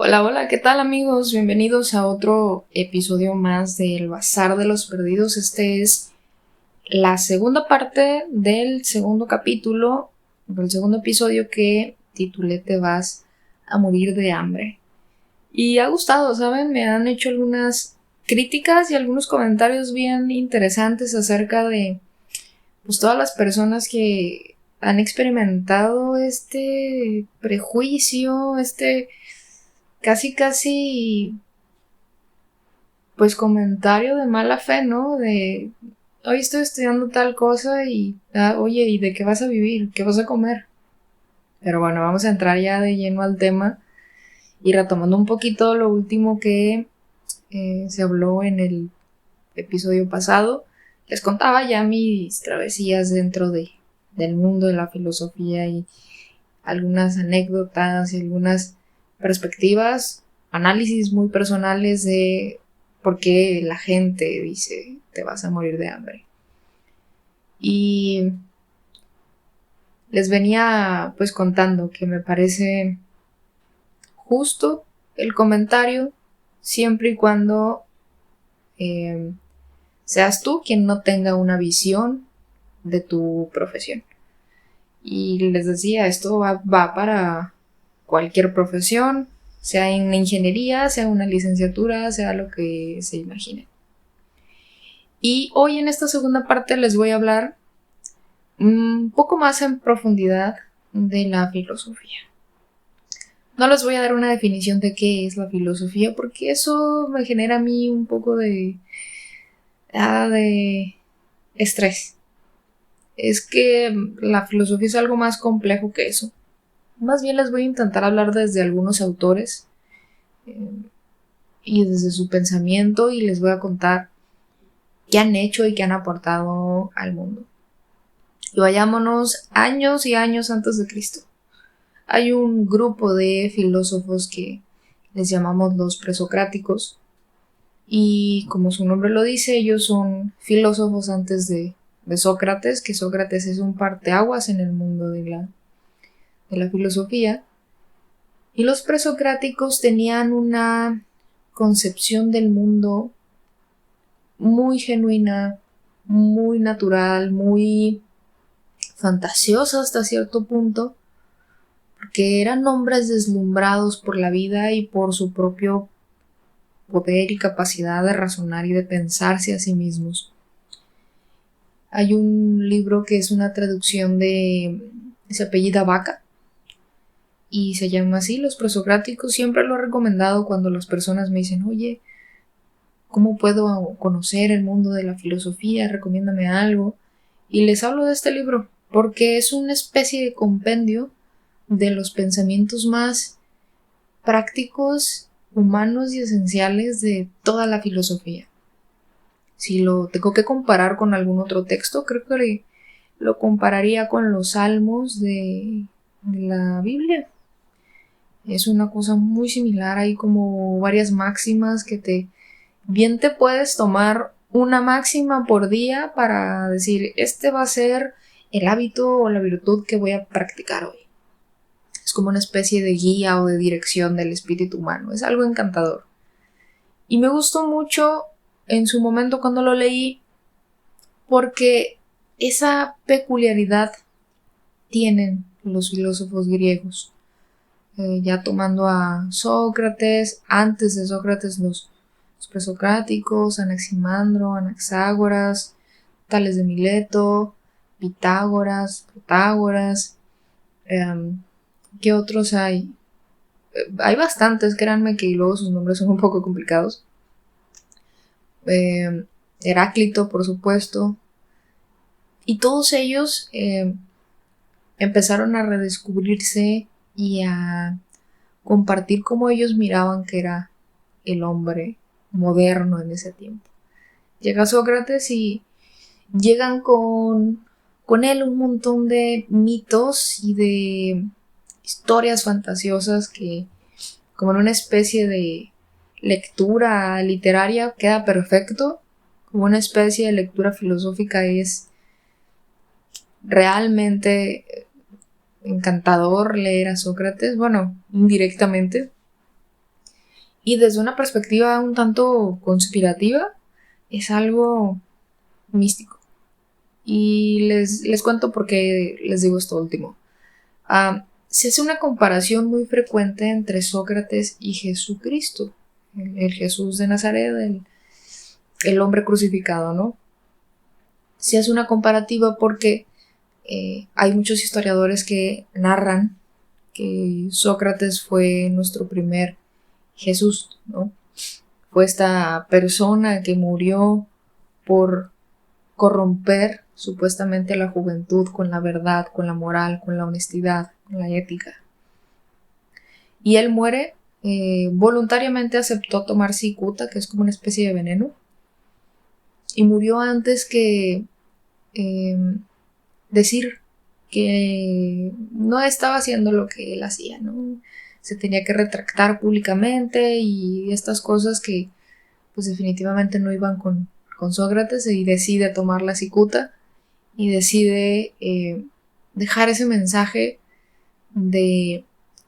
Hola, hola, ¿qué tal amigos? Bienvenidos a otro episodio más del Bazar de los Perdidos. Este es la segunda parte del segundo capítulo, del segundo episodio que titulé Te vas a morir de hambre. Y ha gustado, ¿saben? Me han hecho algunas críticas y algunos comentarios bien interesantes acerca de pues todas las personas que han experimentado este prejuicio, casi pues comentario de mala fe, ¿no? De hoy estoy estudiando tal cosa y oye, ¿y de qué vas a vivir? ¿Qué vas a comer? Pero bueno, vamos a entrar ya de lleno al tema y retomando un poquito lo último que se habló en el episodio pasado. Les contaba ya mis travesías del mundo de la filosofía y algunas anécdotas y algunas perspectivas, análisis muy personales de por qué la gente dice te vas a morir de hambre. Y les venía pues contando que me parece justo el comentario siempre y cuando seas tú quien no tenga una visión de tu profesión. Y les decía, esto va para cualquier profesión, sea en ingeniería, sea una licenciatura, sea lo que se imagine. Y hoy en esta segunda parte les voy a hablar un poco más en profundidad de la filosofía. No les voy a dar una definición de qué es la filosofía porque eso me genera a mí un poco de estrés. Es que la filosofía es algo más complejo que eso. Más bien les voy a intentar hablar desde algunos autores y desde su pensamiento y les voy a contar qué han hecho y qué han aportado al mundo. Y vayámonos años y años antes de Cristo. Hay un grupo de filósofos que les llamamos los presocráticos y como su nombre lo dice, ellos son filósofos antes de Sócrates, que Sócrates es un parteaguas en el mundo de la filosofía. Y los presocráticos tenían una concepción del mundo muy genuina, muy natural, muy fantasiosa hasta cierto punto, porque eran hombres deslumbrados por la vida y por su propio poder y capacidad de razonar y de pensarse a sí mismos. Hay un libro que es una traducción se apellida Vaca y se llama así, Los presocráticos. Siempre lo he recomendado cuando las personas me dicen, oye, ¿cómo puedo conocer el mundo de la filosofía? Recomiéndame algo. Y les hablo de este libro, porque es una especie de compendio de los pensamientos más prácticos, humanos y esenciales de toda la filosofía. Si lo tengo que comparar con algún otro texto, creo que lo compararía con los salmos de la Biblia. Es una cosa muy similar, hay como varias máximas que bien te puedes tomar una máxima por día para decir, este va a ser el hábito o la virtud que voy a practicar hoy. Es como una especie de guía o de dirección del espíritu humano. Es algo encantador. Y me gustó mucho en su momento cuando lo leí porque esa peculiaridad tienen los filósofos griegos. Ya tomando a Sócrates, antes de Sócrates los presocráticos, Anaximandro, Anaxágoras, Tales de Mileto, Pitágoras, Protágoras, ¿qué otros hay? Hay bastantes, créanme que luego sus nombres son un poco complicados. Heráclito, por supuesto. Y todos ellos empezaron a redescubrirse y a compartir cómo ellos miraban que era el hombre moderno en ese tiempo. Llega Sócrates y llegan con él un montón de mitos y de historias fantasiosas que, como en una especie de lectura literaria, queda perfecto. Como una especie de lectura filosófica es realmente encantador leer a Sócrates, bueno, indirectamente. Y desde una perspectiva un tanto conspirativa, es algo místico. Y les cuento por qué les digo esto último. Se hace una comparación muy frecuente entre Sócrates y Jesucristo, el Jesús de Nazaret, el hombre crucificado, ¿no? Se hace una comparativa porque hay muchos historiadores que narran que Sócrates fue nuestro primer Jesús, ¿no? Fue esta persona que murió por corromper supuestamente la juventud con la verdad, con la moral, con la honestidad, con la ética. Y él muere, voluntariamente aceptó tomar cicuta, que es como una especie de veneno, y murió antes que decir que no estaba haciendo lo que él hacía, ¿no? Se tenía que retractar públicamente y estas cosas que pues definitivamente no iban con Sócrates, y decide tomar la cicuta y decide dejar ese mensaje de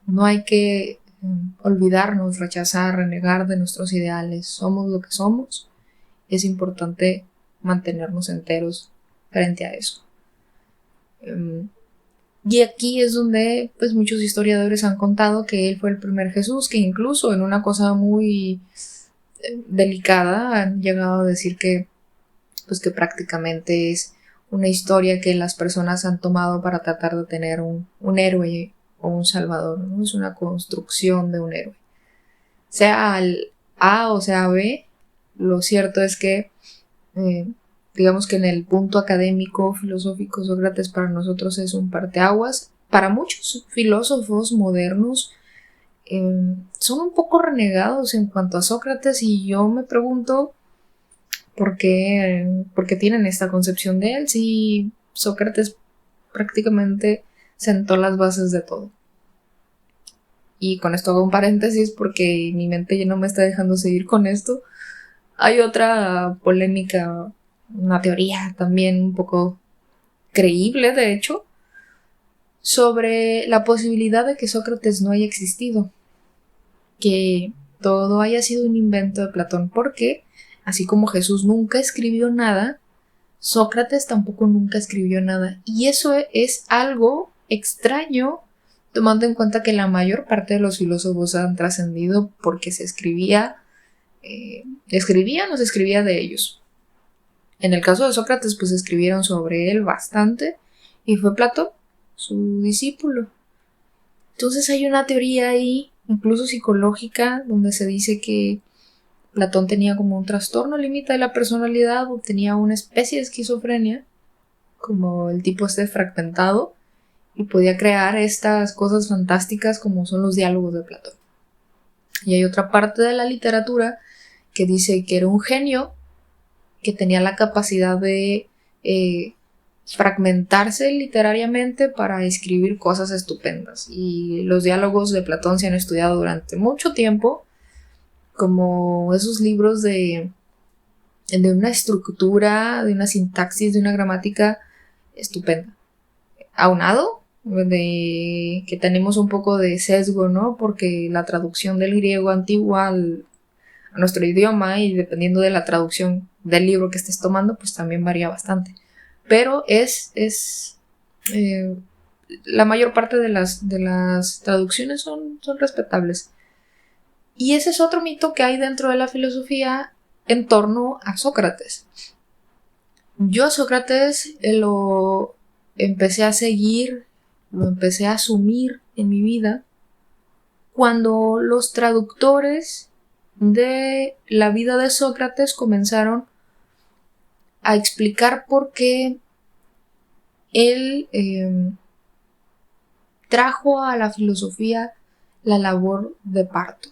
no hay que olvidarnos, rechazar, renegar de nuestros ideales, somos lo que somos, es importante mantenernos enteros frente a eso. Y aquí es donde pues muchos historiadores han contado que él fue el primer Jesús, que incluso en una cosa muy delicada han llegado a decir que pues que prácticamente es una historia que las personas han tomado para tratar de tener un héroe o un salvador, ¿no? Es una construcción de un héroe. Sea al A o sea B, lo cierto es que digamos que en el punto académico, filosófico, Sócrates para nosotros es un parteaguas. Para muchos filósofos modernos son un poco renegados en cuanto a Sócrates, y yo me pregunto por qué tienen esta concepción de él si Sócrates prácticamente sentó las bases de todo. Y con esto hago un paréntesis porque mi mente ya no me está dejando seguir con esto. Hay otra polémica, una teoría también un poco creíble, de hecho, sobre la posibilidad de que Sócrates no haya existido, que todo haya sido un invento de Platón, porque así como Jesús nunca escribió nada, Sócrates tampoco nunca escribió nada. Y eso es algo extraño, tomando en cuenta que la mayor parte de los filósofos han trascendido porque se escribía, escribían o se escribía de ellos. En el caso de Sócrates, pues escribieron sobre él bastante, y fue Platón, su discípulo. Entonces hay una teoría ahí, incluso psicológica, donde se dice que Platón tenía como un trastorno límite de la personalidad, o tenía una especie de esquizofrenia, como el tipo fragmentado, y podía crear estas cosas fantásticas como son los diálogos de Platón. Y hay otra parte de la literatura que dice que era un genio que tenía la capacidad de fragmentarse literariamente para escribir cosas estupendas. Y los diálogos de Platón se han estudiado durante mucho tiempo como esos libros de una estructura, de una sintaxis, de una gramática estupenda. Aunado de que tenemos un poco de sesgo, ¿no? Porque la traducción del griego antiguo a nuestro idioma, y dependiendo de la traducción del libro que estés tomando, pues también varía bastante. Pero la mayor parte de las traducciones son respetables. Y ese es otro mito que hay dentro de la filosofía en torno a Sócrates. Yo a Sócrates lo empecé a seguir, lo empecé a asumir en mi vida cuando los traductores de la vida de Sócrates comenzaron a explicar por qué él trajo a la filosofía la labor de parto.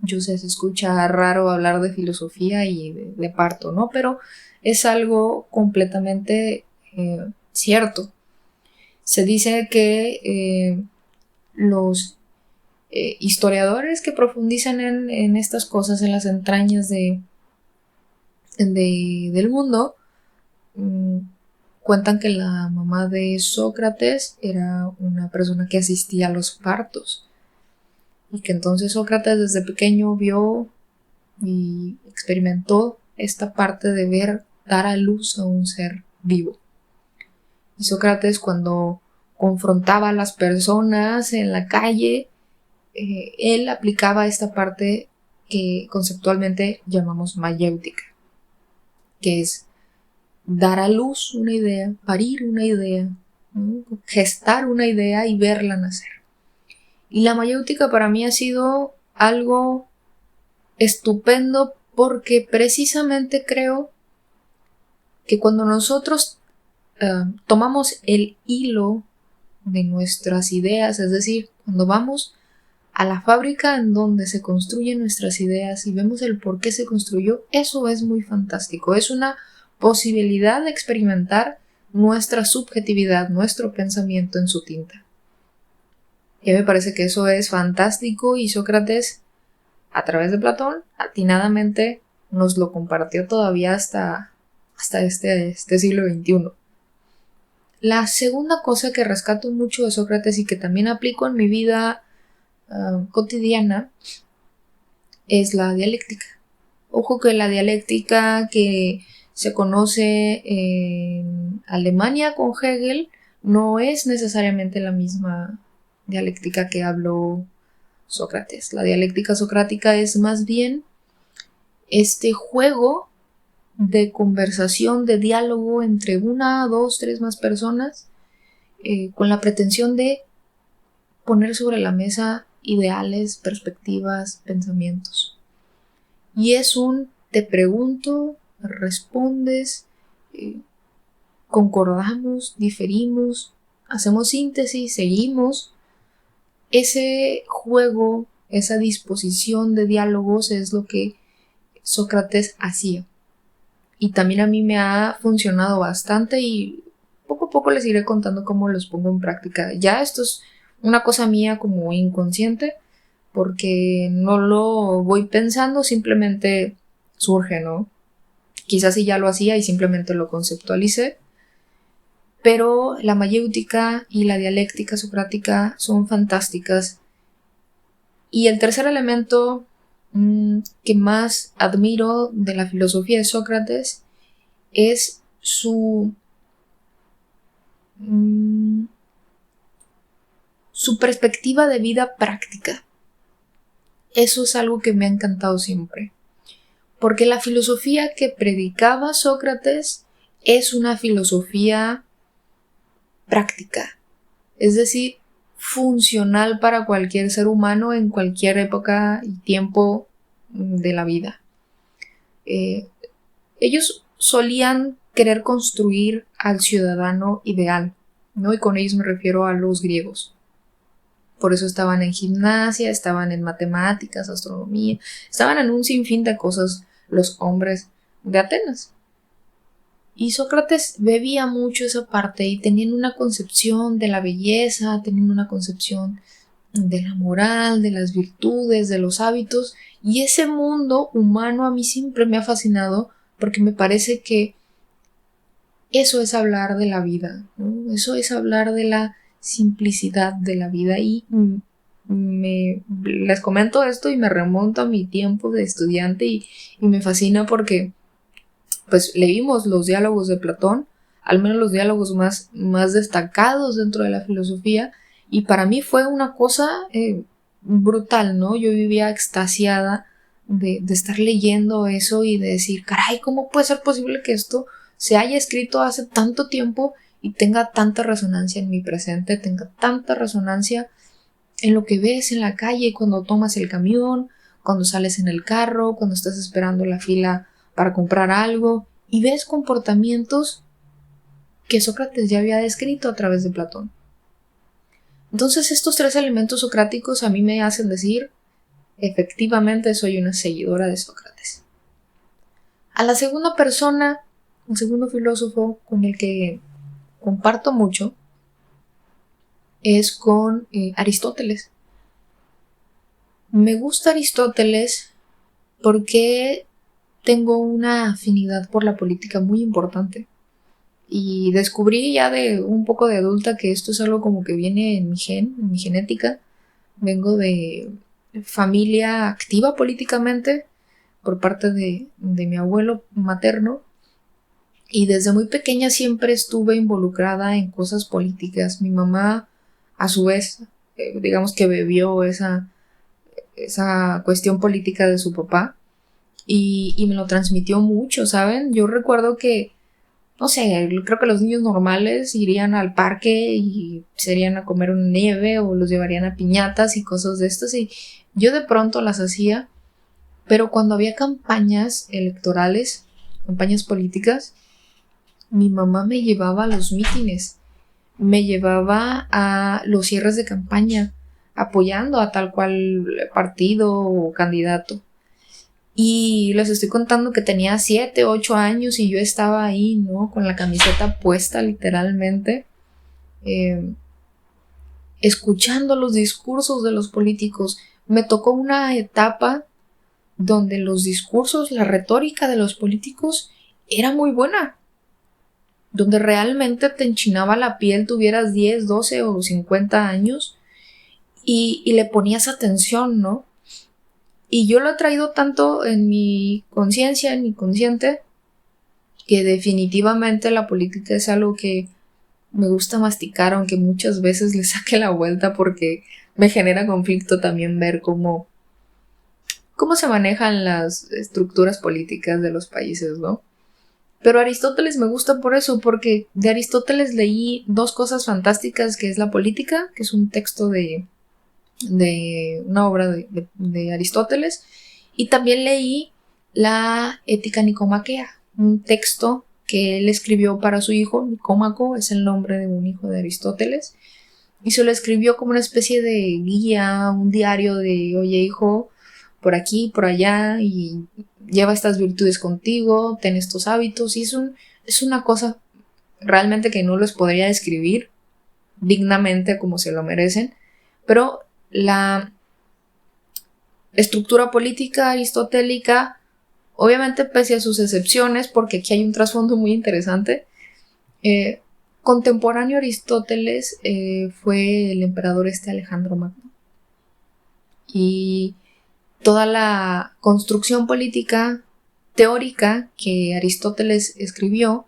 Yo sé, se escucha raro hablar de filosofía y de parto, ¿no? Pero es algo completamente cierto. Se dice que los historiadores que profundizan en estas cosas, en las entrañas del mundo, cuentan que la mamá de Sócrates era una persona que asistía a los partos. y que entonces Sócrates desde pequeño vio y experimentó esta parte de ver dar a luz a un ser vivo. Y Sócrates, cuando confrontaba a las personas en la calle, él aplicaba esta parte que conceptualmente llamamos mayéutica, que es dar a luz una idea, parir una idea, ¿no? Gestar una idea y verla nacer. Y la mayéutica para mí ha sido algo estupendo porque precisamente creo que cuando nosotros tomamos el hilo de nuestras ideas, es decir, cuando vamos a la fábrica en donde se construyen nuestras ideas y vemos el por qué se construyó, eso es muy fantástico. Es una posibilidad de experimentar nuestra subjetividad, nuestro pensamiento en su tinta. Y me parece que eso es fantástico y Sócrates, a través de Platón, atinadamente nos lo compartió todavía hasta este siglo XXI. La segunda cosa que rescato mucho de Sócrates y que también aplico en mi vida cotidiana es la dialéctica. Ojo que la dialéctica que se conoce en Alemania con Hegel no es necesariamente la misma dialéctica que habló Sócrates. La dialéctica socrática es más bien este juego de conversación, de diálogo entre una, dos, tres más personas con la pretensión de poner sobre la mesa ideales, perspectivas, pensamientos. Y es un te pregunto, respondes, concordamos, diferimos, hacemos síntesis, seguimos. Ese juego, esa disposición de diálogos es lo que Sócrates hacía. Y también a mí me ha funcionado bastante y poco a poco les iré contando cómo los pongo en práctica. Ya esto es una cosa mía como inconsciente porque no lo voy pensando, simplemente surge, ¿no? Quizás sí ya lo hacía y simplemente lo conceptualicé, pero la mayéutica y la dialéctica socrática son fantásticas. Y el tercer elemento que más admiro de la filosofía de Sócrates es su perspectiva de vida práctica. Eso es algo que me ha encantado siempre. Porque la filosofía que predicaba Sócrates es una filosofía práctica. Es decir, funcional para cualquier ser humano en cualquier época y tiempo de la vida. Ellos solían querer construir al ciudadano ideal, ¿no? Y con ellos me refiero a los griegos. Por eso estaban en gimnasia, estaban en matemáticas, astronomía, estaban en un sinfín de cosas los hombres de Atenas. Y Sócrates bebía mucho esa parte y tenían una concepción de la belleza, tenían una concepción de la moral, de las virtudes, de los hábitos. Y ese mundo humano a mí siempre me ha fascinado porque me parece que eso es hablar de la vida, ¿no? Eso es hablar de la simplicidad de la vida y les comento esto y me remonto a mi tiempo de estudiante y me fascina porque pues leímos los diálogos de Platón, al menos los diálogos más destacados dentro de la filosofía y para mí fue una cosa brutal, ¿no? Yo vivía extasiada de estar leyendo eso y de decir, caray, ¿cómo puede ser posible que esto se haya escrito hace tanto tiempo y tenga tanta resonancia en mi presente, tenga tanta resonancia en lo que ves en la calle cuando tomas el camión, cuando sales en el carro, cuando estás esperando la fila para comprar algo y ves comportamientos que Sócrates ya había descrito a través de Platón. Entonces estos tres elementos socráticos a mí me hacen decir, efectivamente soy una seguidora de Sócrates. A la segunda persona, el segundo filósofo con el que comparto mucho es con Aristóteles. Me gusta Aristóteles porque tengo una afinidad por la política muy importante y descubrí ya de un poco de adulta que esto es algo como que viene en mi genética. Vengo de familia activa políticamente por parte de mi abuelo materno, y desde muy pequeña siempre estuve involucrada en cosas políticas. Mi mamá, a su vez, digamos que bebió esa cuestión política de su papá y me lo transmitió mucho, ¿saben? Yo recuerdo que, no sé, creo que los niños normales irían al parque y se irían a comer una nieve o los llevarían a piñatas y cosas de estas, y yo de pronto las hacía, pero cuando había campañas electorales, campañas políticas, mi mamá me llevaba a los mítines, me llevaba a los cierres de campaña, apoyando a tal cual partido o candidato. Y les estoy contando que tenía 7, 8 años y yo estaba ahí, ¿no? Con la camiseta puesta literalmente, escuchando los discursos de los políticos. Me tocó una etapa donde los discursos, la retórica de los políticos era muy buena, donde realmente te enchinaba la piel, tuvieras 10, 12 o 50 años y le ponías atención, ¿no? Y yo lo he traído tanto en mi conciencia, en mi consciente, que definitivamente la política es algo que me gusta masticar, aunque muchas veces le saque la vuelta porque me genera conflicto también ver cómo se manejan las estructuras políticas de los países, ¿no? Pero Aristóteles me gusta por eso, porque de Aristóteles leí 2 cosas fantásticas, que es La Política, que es un texto de una obra de Aristóteles, y también leí la Ética Nicomaquea, un texto que él escribió para su hijo. Nicómaco es el nombre de un hijo de Aristóteles, y se lo escribió como una especie de guía, un diario de, oye hijo, por aquí, por allá, y lleva estas virtudes contigo, ten estos hábitos, y es una cosa realmente que no los podría describir dignamente como se lo merecen, pero la estructura política aristotélica, obviamente pese a sus excepciones, porque aquí hay un trasfondo muy interesante, contemporáneo a Aristóteles fue el emperador Alejandro Magno, y toda la construcción política teórica que Aristóteles escribió,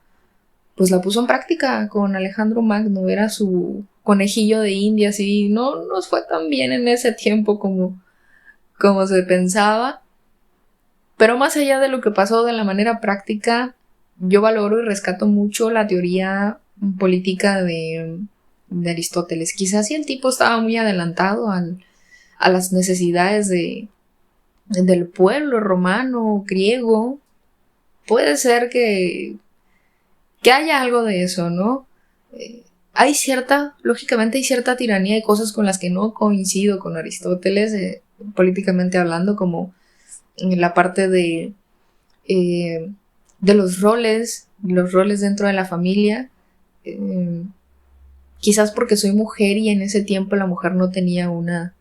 pues la puso en práctica con Alejandro Magno. Era su conejillo de Indias y no nos fue tan bien en ese tiempo como se pensaba. Pero más allá de lo que pasó de la manera práctica, yo valoro y rescato mucho la teoría política de Aristóteles. Quizás si el tipo estaba muy adelantado a las necesidades del pueblo romano, griego, puede ser que haya algo de eso, ¿no? Lógicamente hay cierta tiranía y cosas con las que no coincido con Aristóteles, políticamente hablando, como en la parte de los roles dentro de la familia. Quizás porque soy mujer y en ese tiempo la mujer no tenía una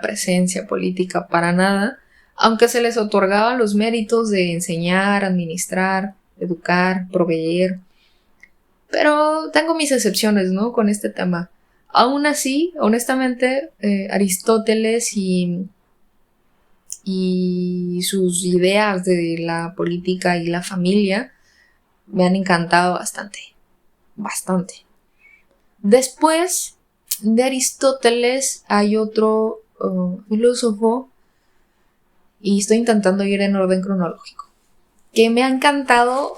presencia política para nada, aunque se les otorgaban los méritos de enseñar, administrar, educar, proveer. Pero tengo mis excepciones, ¿no? Con este tema. Aún así, honestamente, Aristóteles y sus ideas de la política y la familia me han encantado bastante. Bastante. Después de Aristóteles hay otro filósofo, y estoy intentando ir en orden cronológico, que me ha encantado.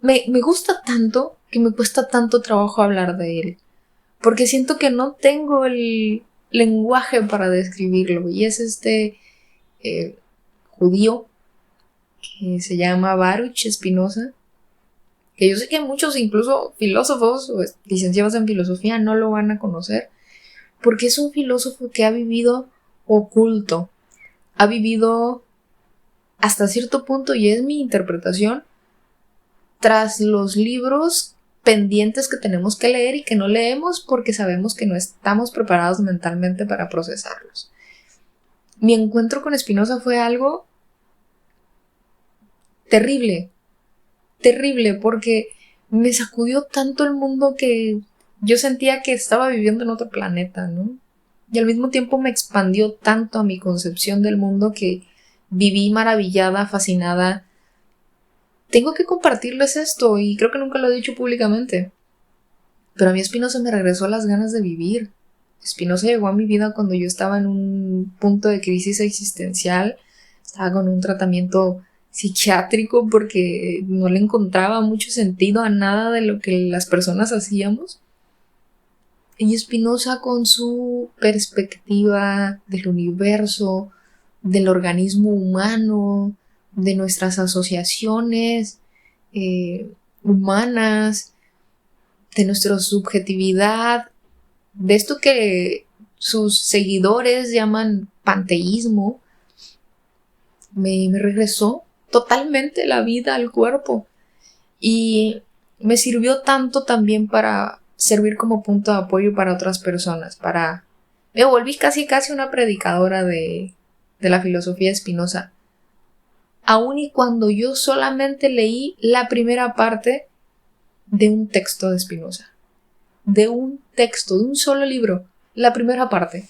Me gusta tanto que me cuesta tanto trabajo hablar de él, porque siento que no tengo el lenguaje para describirlo, y es judío que se llama Baruch Spinoza, que yo sé que muchos, incluso filósofos o licenciados en filosofía, no lo van a conocer, porque es un filósofo que ha vivido oculto, ha vivido hasta cierto punto, y es mi interpretación, tras los libros pendientes que tenemos que leer y que no leemos porque sabemos que no estamos preparados mentalmente para procesarlos. Mi encuentro con Spinoza fue algo terrible, porque me sacudió tanto el mundo que yo sentía que estaba viviendo en otro planeta, ¿no? y al mismo tiempo me expandió tanto a mi concepción del mundo que viví maravillada, fascinada. Tengo que compartirles esto y creo que nunca lo he dicho públicamente. Pero a mí Spinoza me regresó las ganas de vivir. Spinoza llegó a mi vida cuando yo estaba en un punto de crisis existencial. Estaba con un tratamiento psiquiátrico porque no le encontraba mucho sentido a nada de lo que las personas hacíamos. Y Spinoza, con su perspectiva del universo, del organismo humano, de nuestras asociaciones humanas, de nuestra subjetividad, de esto que sus seguidores llaman panteísmo, me regresó totalmente la vida al cuerpo. Y me sirvió tanto también para servir como punto de apoyo para otras personas. Me volví casi una predicadora de la filosofía de Spinoza. Aun y cuando yo solamente leí la primera parte de un texto de Spinoza. De un texto, de un solo libro. La primera parte.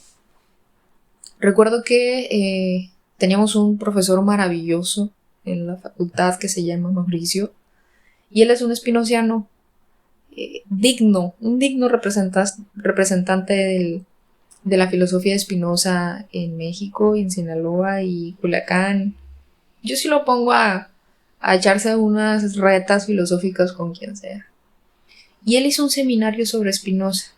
Recuerdo que teníamos un profesor maravilloso en la facultad que se llama Mauricio. Y él es un spinoziano un digno representante de la filosofía de Spinoza en México, en Sinaloa y Culiacán. Yo sí lo pongo a echarse unas retas filosóficas con quien sea. Y él hizo un seminario sobre Spinoza.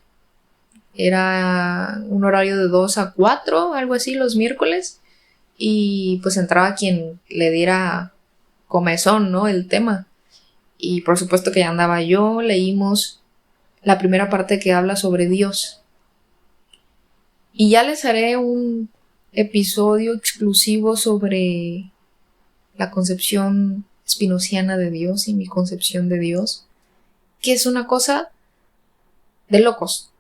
Era un horario de 2 a 4, algo así, los miércoles. Y pues entraba quien le diera comezón, ¿no? El tema. Y por supuesto que ya andaba yo, leímos la primera parte que habla sobre Dios. Y ya les haré un episodio exclusivo sobre la concepción spinoziana de Dios y mi concepción de Dios, que es una cosa de locos.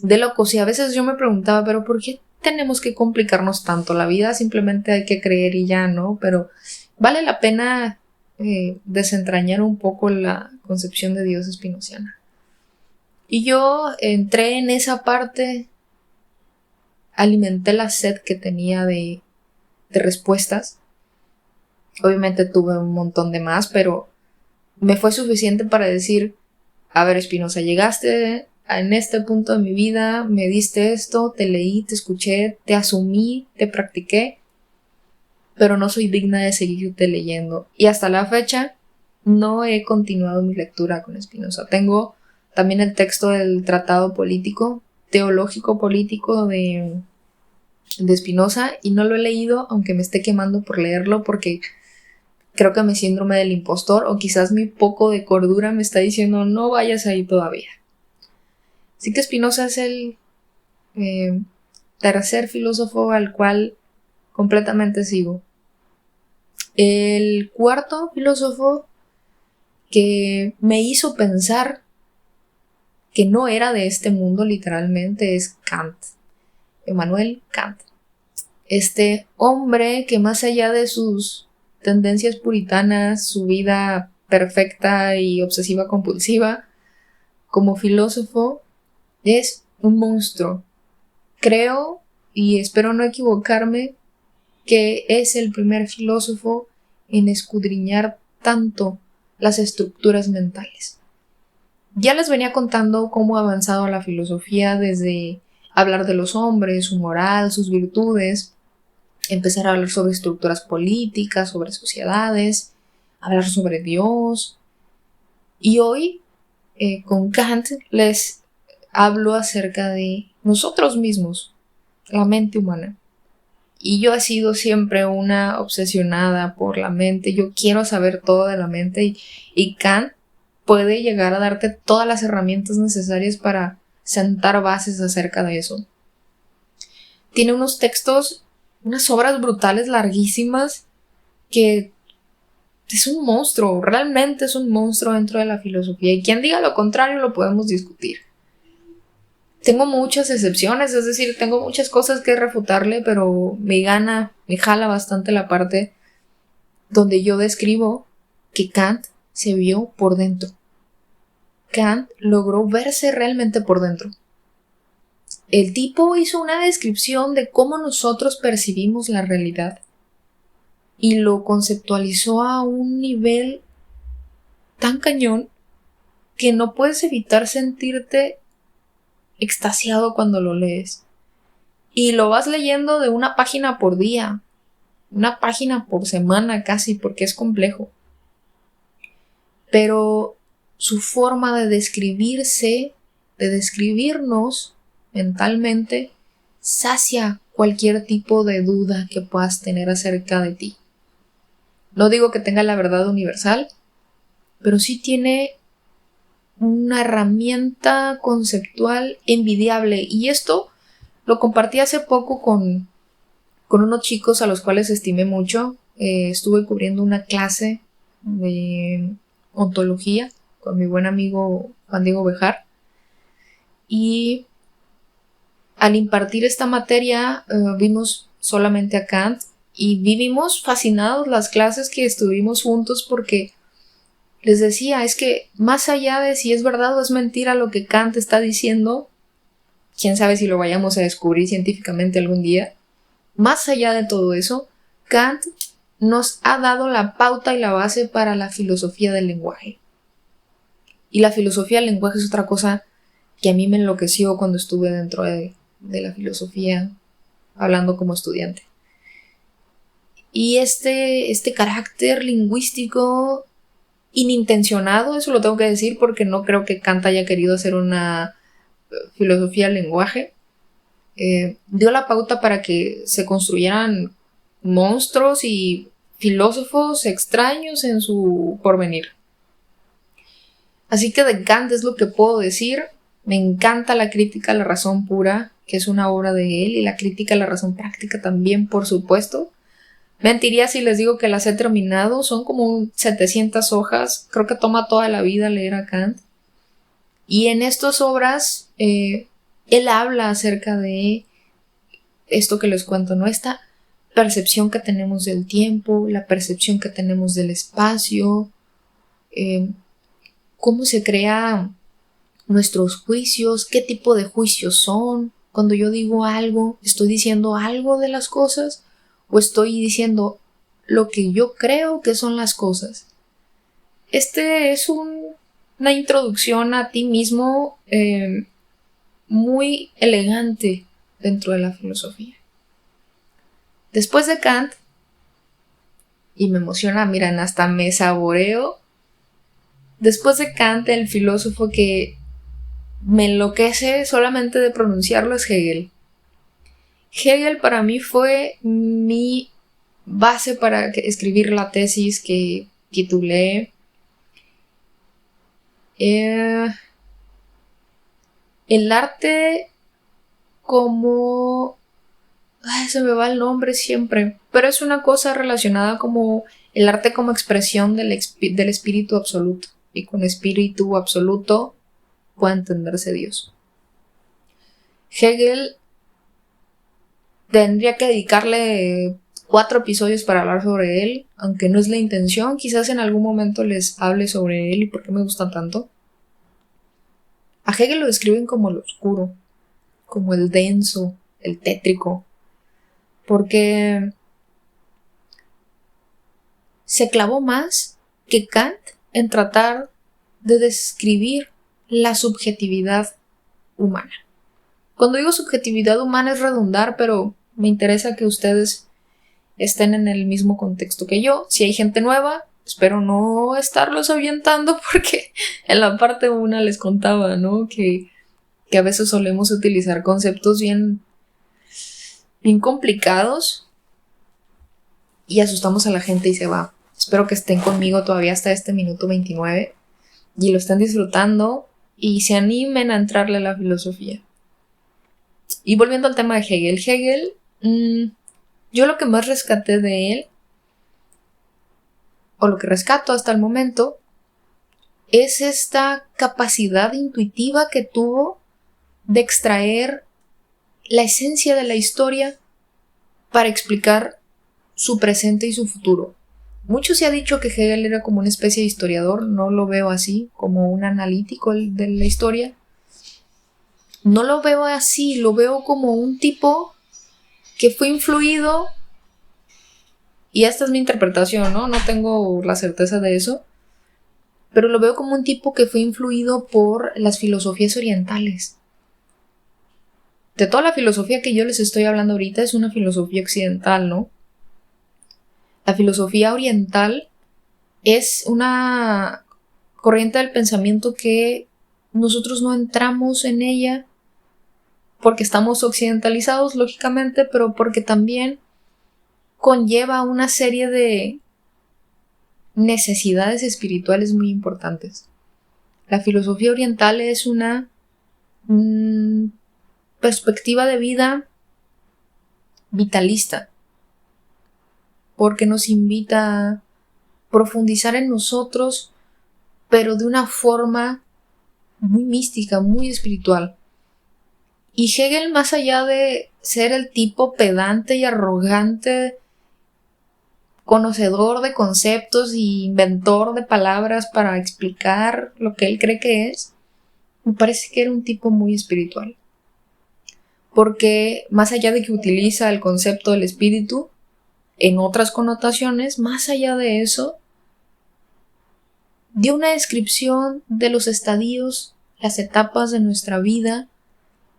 De locos. Y a veces yo me preguntaba, pero ¿por qué tenemos que complicarnos tanto? La vida simplemente hay que creer y ya, ¿no? Pero vale la pena desentrañar un poco la concepción de Dios spinoziana. Y yo entré en esa parte, alimenté la sed que tenía de respuestas. Obviamente tuve un montón de más, pero me fue suficiente para decir, a ver, Spinoza, llegaste en este punto de mi vida, me diste esto, te leí, te escuché, te asumí, te practiqué, pero no soy digna de seguirte leyendo. Y hasta la fecha no he continuado mi lectura con Spinoza. Tengo también el texto del tratado político, teológico político de Spinoza, y no lo he leído, aunque me esté quemando por leerlo, porque creo que mi síndrome del impostor o quizás mi poco de cordura me está diciendo no vayas ahí todavía. Así que Spinoza es el tercer filósofo al cual completamente sigo. El cuarto filósofo que me hizo pensar que no era de este mundo literalmente es Kant. Immanuel Kant. Este hombre que más allá de sus tendencias puritanas, su vida perfecta y obsesiva compulsiva, como filósofo, es un monstruo. Creo, y espero no equivocarme, que es el primer filósofo en escudriñar tanto las estructuras mentales. Ya les venía contando cómo ha avanzado la filosofía desde hablar de los hombres, su moral, sus virtudes, empezar a hablar sobre estructuras políticas, sobre sociedades, hablar sobre Dios. Y hoy, con Kant, les hablo acerca de nosotros mismos, la mente humana. Y yo he sido siempre una obsesionada por la mente. Yo quiero saber todo de la mente y Kant puede llegar a darte todas las herramientas necesarias para sentar bases acerca de eso. Tiene unos textos, unas obras brutales, larguísimas, que es un monstruo, realmente es un monstruo dentro de la filosofía. Y quien diga lo contrario lo podemos discutir. Tengo muchas excepciones, es decir, tengo muchas cosas que refutarle, pero me jala bastante la parte donde yo describo que Kant se vio por dentro. Kant logró verse realmente por dentro. el tipo hizo una descripción de cómo nosotros percibimos la realidad y lo conceptualizó a un nivel tan cañón que no puedes evitar sentirte extasiado cuando lo lees. Y lo vas leyendo de una página por día, una página por semana casi, porque es complejo. Pero su forma de describirse, de describirnos mentalmente, sacia cualquier tipo de duda que puedas tener acerca de ti. No digo que tenga la verdad universal, pero sí tiene una herramienta conceptual envidiable. Y esto lo compartí hace poco con unos chicos a los cuales estimé mucho. Estuve cubriendo una clase de ontología con mi buen amigo Juan Diego Bejar. Y al impartir esta materia vimos solamente a Kant y vivimos fascinados las clases que estuvimos juntos porque les decía, es que más allá de si es verdad o es mentira lo que Kant está diciendo, quién sabe si lo vayamos a descubrir científicamente algún día, más allá de todo eso, Kant nos ha dado la pauta y la base para la filosofía del lenguaje. Y la filosofía del lenguaje es otra cosa que a mí me enloqueció cuando estuve dentro de la filosofía, hablando como estudiante. Y este carácter lingüístico inintencionado, eso lo tengo que decir porque no creo que Kant haya querido hacer una filosofía del lenguaje, dio la pauta para que se construyeran monstruos y filósofos extraños en su porvenir. Así que de Kant es lo que puedo decir. Me encanta la crítica a la razón pura, que es una obra de él, y la crítica a la razón práctica también, por supuesto. Mentiría si les digo que las he terminado, son como 700 hojas, creo que toma toda la vida leer a Kant. Y en estas obras, él habla acerca de esto que les cuento, ¿no? Esta percepción que tenemos del tiempo, la percepción que tenemos del espacio, cómo se crean nuestros juicios, qué tipo de juicios son. Cuando yo digo algo, ¿estoy diciendo algo de las cosas? ¿O estoy diciendo lo que yo creo que son las cosas? Este es una introducción a ti mismo muy elegante dentro de la filosofía. Después de Kant, y me emociona, miren, hasta me saboreo. Después de Kant, el filósofo que me enloquece solamente de pronunciarlo es Hegel. Hegel para mí fue mi base para escribir la tesis que titulé El arte como... se me va el nombre siempre, pero es una cosa relacionada como el arte como expresión del espíritu absoluto, y con espíritu absoluto puede entenderse Dios. Hegel tendría que dedicarle 4 episodios para hablar sobre él, aunque no es la intención. Quizás en algún momento les hable sobre él y por qué me gusta tanto. A Hegel lo describen como el oscuro, como el denso, el tétrico, porque se clavó más que Kant en tratar de describir la subjetividad humana. Cuando digo subjetividad humana es redundar, pero me interesa que ustedes estén en el mismo contexto que yo. Si hay gente nueva, espero no estarlos ahuyentando porque en la parte 1 les contaba, ¿no? Que a veces solemos utilizar conceptos bien complicados y asustamos a la gente y se va. Espero que estén conmigo todavía hasta este minuto 29 y lo estén disfrutando y se animen a entrarle a la filosofía. Y volviendo al tema de Hegel, yo lo que más rescaté de él, o lo que rescato hasta el momento, es esta capacidad intuitiva que tuvo de extraer la esencia de la historia para explicar su presente y su futuro. Mucho se ha dicho que Hegel era como una especie de historiador, no lo veo así, como un analítico de la historia. no lo veo así, lo veo como un tipo que fue influido, y esta es mi interpretación, ¿no? No tengo la certeza de eso, pero lo veo como un tipo que fue influido por las filosofías orientales. De toda la filosofía que yo les estoy hablando ahorita es una filosofía occidental, ¿no? La filosofía oriental es una corriente del pensamiento que nosotros no entramos en ella porque estamos occidentalizados, lógicamente, pero porque también conlleva una serie de necesidades espirituales muy importantes. La filosofía oriental es una perspectiva de vida vitalista, porque nos invita a profundizar en nosotros, pero de una forma muy mística, muy espiritual. Y Hegel, más allá de ser el tipo pedante y arrogante, conocedor de conceptos y inventor de palabras para explicar lo que él cree que es, me parece que era un tipo muy espiritual. Porque más allá de que utiliza el concepto del espíritu en otras connotaciones, más allá de eso, dio una descripción de los estadios, las etapas de nuestra vida,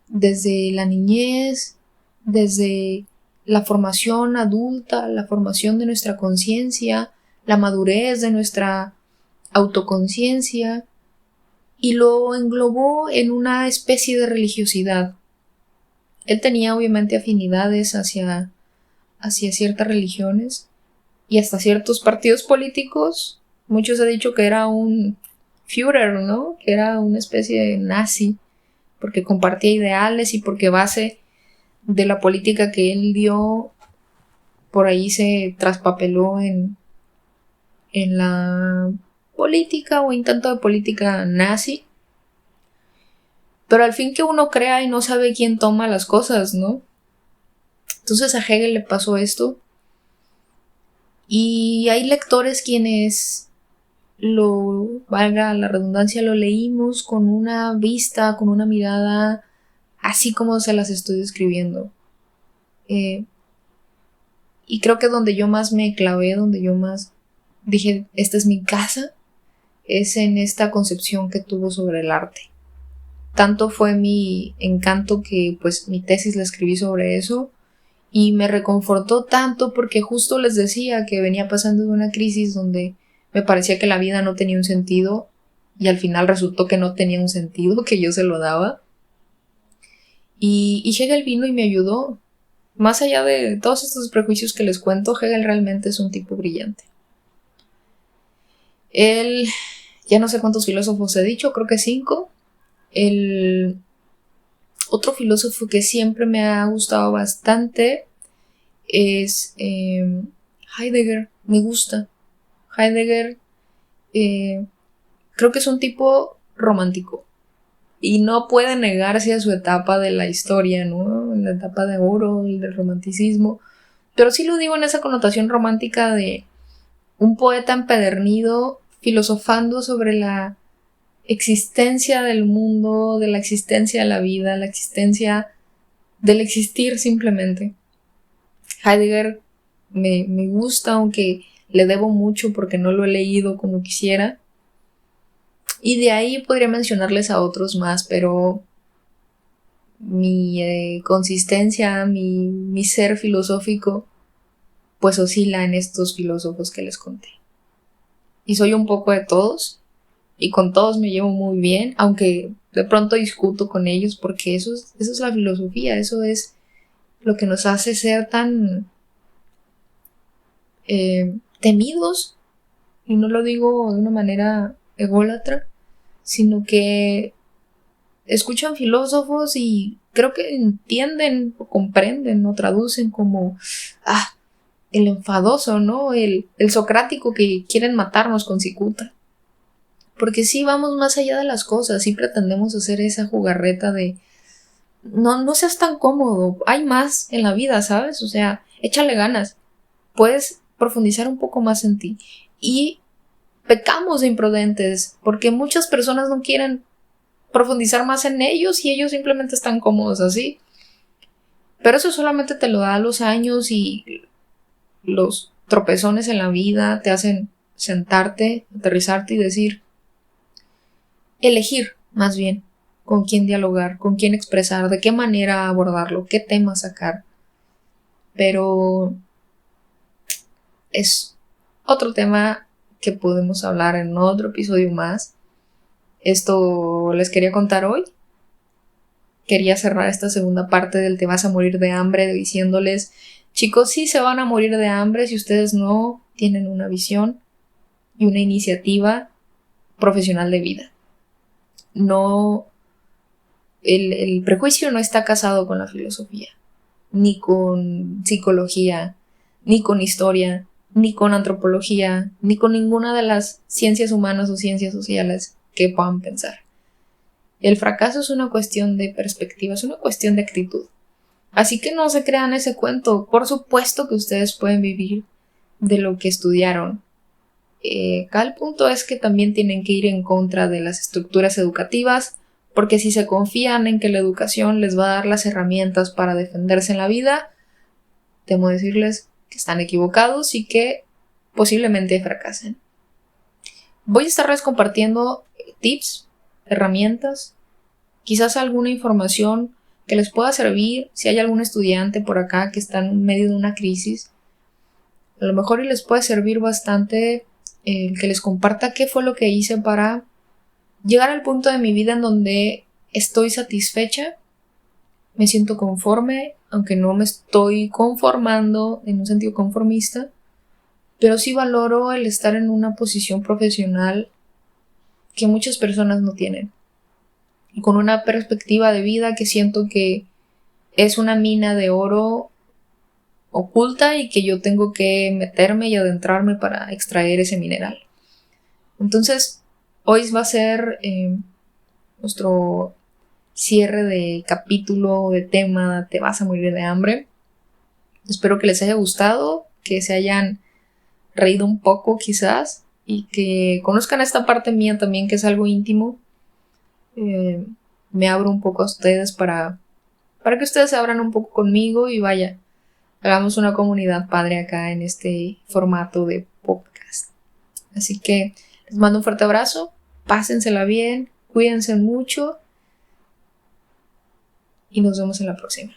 desde la niñez, desde la formación adulta, la formación de nuestra conciencia, la madurez de nuestra autoconciencia, y lo englobó en una especie de religiosidad. Él tenía obviamente afinidades hacia ciertas religiones y hasta ciertos partidos políticos. Muchos han dicho que era un Führer, ¿no? Que era una especie de nazi, porque compartía ideales y porque base de la política que él dio, por ahí se traspapeló en la política o intento de política nazi. Pero al fin que uno crea y no sabe quién toma las cosas, ¿no? Entonces a Hegel le pasó esto. Y hay lectores quienes valga la redundancia, lo leímos con una vista, con una mirada, así como se las estoy describiendo. Y creo que donde yo más me clavé, donde yo más dije, esta es mi casa, es en esta concepción que tuvo sobre el arte. Tanto fue mi encanto que pues mi tesis la escribí sobre eso, y me reconfortó tanto porque justo les decía que venía pasando de una crisis donde me parecía que la vida no tenía un sentido, y al final resultó que no tenía un sentido, que yo se lo daba. Y Hegel vino y me ayudó. Más allá de todos estos prejuicios que les cuento, Hegel realmente es un tipo brillante. Él, ya no sé cuántos filósofos he dicho, creo que 5. El otro filósofo que siempre me ha gustado bastante es Heidegger. Me gusta. Heidegger creo que es un tipo romántico y no puede negarse a su etapa de la historia, ¿no? La etapa de oro, del romanticismo. Pero sí lo digo en esa connotación romántica de un poeta empedernido filosofando sobre la existencia del mundo, de la existencia de la vida, la existencia del existir simplemente. Heidegger me gusta, aunque le debo mucho porque no lo he leído como quisiera. Y de ahí podría mencionarles a otros más, pero mi consistencia, mi ser filosófico, pues oscila en estos filósofos que les conté. Y soy un poco de todos, y con todos me llevo muy bien, aunque de pronto discuto con ellos, porque eso es la filosofía, eso es lo que nos hace ser tan temidos, y no lo digo de una manera ególatra, sino que escuchan filósofos y creo que entienden o comprenden o traducen como el enfadoso, ¿no? El socrático que quieren matarnos con cicuta. Porque sí vamos más allá de las cosas, sí pretendemos hacer esa jugarreta de no seas tan cómodo, hay más en la vida, ¿sabes? O sea, échale ganas, puedes profundizar un poco más en ti. Y pecamos de imprudentes porque muchas personas no quieren profundizar más en ellos y ellos simplemente están cómodos así. Pero eso solamente te lo da los años y los tropezones en la vida te hacen sentarte, aterrizarte y decir, elegir más bien con quién dialogar, con quién expresar, de qué manera abordarlo, qué tema sacar. Pero es otro tema que podemos hablar en otro episodio más. Esto les quería contar hoy. Quería cerrar esta segunda parte del Te vas a morir de hambre diciéndoles, chicos, sí se van a morir de hambre si ustedes no tienen una visión y una iniciativa profesional de vida. No, el prejuicio no está casado con la filosofía, ni con psicología, ni con historia, ni con antropología, ni con ninguna de las ciencias humanas o ciencias sociales que puedan pensar. El fracaso es una cuestión de perspectiva, es una cuestión de actitud. Así que no se crean ese cuento. Por supuesto que ustedes pueden vivir de lo que estudiaron. Acá el punto es que también tienen que ir en contra de las estructuras educativas, porque si se confían en que la educación les va a dar las herramientas para defenderse en la vida, temo decirles que están equivocados y que posiblemente fracasen. Voy a estarles compartiendo tips, herramientas, quizás alguna información que les pueda servir si hay algún estudiante por acá que está en medio de una crisis. A lo mejor les puede servir bastante el que les comparta qué fue lo que hice para llegar al punto de mi vida en donde estoy satisfecha, me siento conforme, aunque no me estoy conformando en un sentido conformista, pero sí valoro el estar en una posición profesional que muchas personas no tienen, y con una perspectiva de vida que siento que es una mina de oro oculta y que yo tengo que meterme y adentrarme para extraer ese mineral. Entonces, hoy va a ser nuestro cierre de capítulo, de tema, Te vas a morir de hambre. Espero que les haya gustado, que se hayan reído un poco quizás y que conozcan esta parte mía también, que es algo íntimo. Me abro un poco a ustedes para que ustedes se abran un poco conmigo y vaya, hagamos una comunidad padre acá en este formato de podcast. Así que les mando un fuerte abrazo, pásensela bien, cuídense mucho y nos vemos en la próxima.